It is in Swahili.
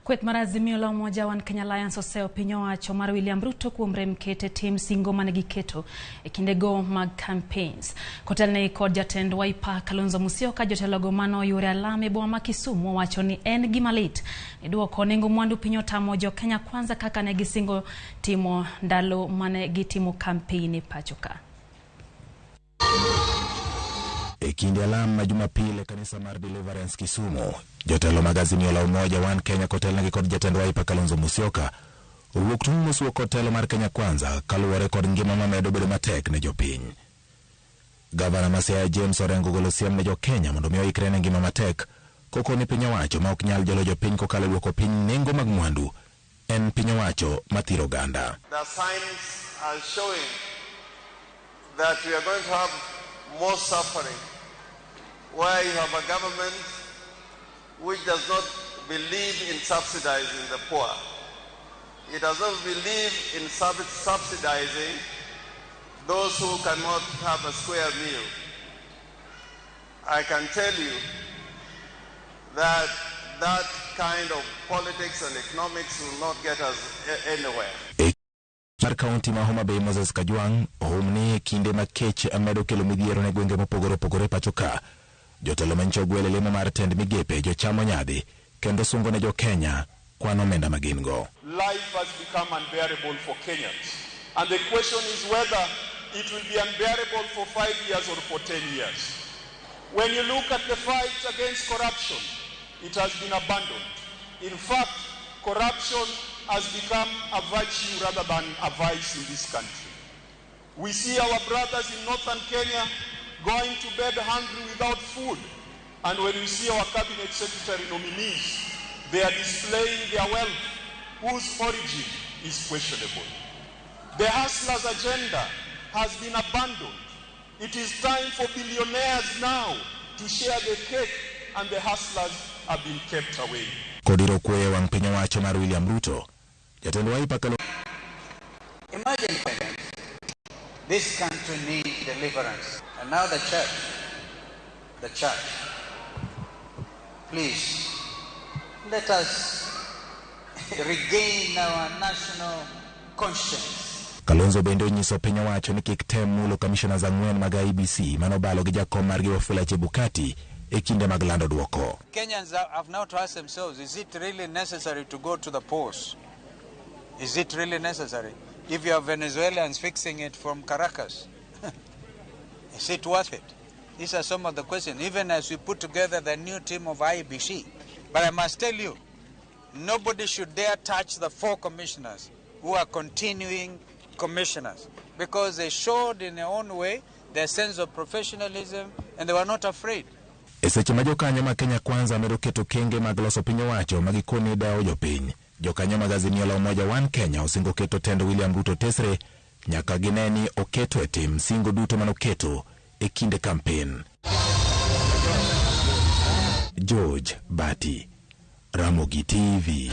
Kweth marazimio la umoja wa Kenya Alliance oseo pinyo wacho mar William Ruto kuom rem kete tim singo manegi keto e kindego mag campaigns. Kotelne kod jatend Wiper Kalonzo Musyoka jotelogo mano yore alame boma ma Kisumu wacho ni en gima lit e duoko nengo mwandu pinyo tamo jo Kenya kwanza kaka ne gisingo timo ndalo mane gitimo campaign e pachoka. E kinde alam ma Jumapile kanisa mar Deliverance Kisumu, jotelo magazimio la umoja wa Kenya kotelne kod jatend Wiper Kalonzo Musyoka owuok tung' mosuo kotelo mar Kenya kwanza kaluwore kod ngima mamedo bedo matek ne jopiny. Gavana Masaya James Orengo golo siem ne jo Kenya mondo mi oikre ne ngima matek koko ni piny owacho ma ok nyal jalo jopiny kokalo duoko piny nengo mag mwandu en piny owacho mathiro ganda. The signs are showing that we are going to have more suffering, where you have a government which does not believe in subsidizing the poor. It does not believe in subsidizing those who cannot have a square meal. I can tell you that that kind of politics and economics will not get us anywhere. Mar kaunti ma Homa Bay Moses Kajwang' ohumni kinde makech amedo kelo midhiero ne gwenge mopogore pachoka. Jotelo mancho gwele lemo mar tend migepe jochamo nyadhi kendo sungo ne jo Kenya kwano omenda magingo. Life has become unbearable for Kenyans, and the question is whether it will be unbearable for 5 years or for 10 years. When you look at the fight against corruption, it has been abandoned. In fact, corruption has become a virtue rather than a vice in this country. We see our brothers in northern Kenya going to bed hungry without food, and when we see our cabinet secretary nominees, they are displaying their wealth whose origin is questionable. The hustlers' agenda has been abandoned. It is time for billionaires now to share the cake, and the hustlers have been kept away. Kodiro kwe wang piny owacho mar William Ruto. Jatend Wiper Kalonzo. Imagine, parents, this country needs deliverance. And now the church, please, let us regain our national conscience. Kalonzo bende onyiso piny owacho ni kik tem mulo commissioners ang'wen mag IBC manobalo gi jakom margi Wafula Chebukati e kinde mag lando duoko. Kenyans have now to ask themselves, is it really necessary to go to the polls? Is it really necessary? If you have Venezuelans fixing it from Caracas, is it worth it? These are some of the questions, even as we put together the new team of IBC. But I must tell you, nobody should dare touch the 4 commissioners who are continuing commissioners, because they showed in their own way their sense of professionalism and they were not afraid. Eseche ma jokanyo ma Kenya kwanza medo keto kenge mag loso piny owacho magikoni dawo jopiny. Jokanyo magazimio la umoja wa Kenya osingo keto tend William Ruto tesre nyaka gineni oketo e tim singo duto manoketo e kinde campaign. George Bati, Ramogi TV.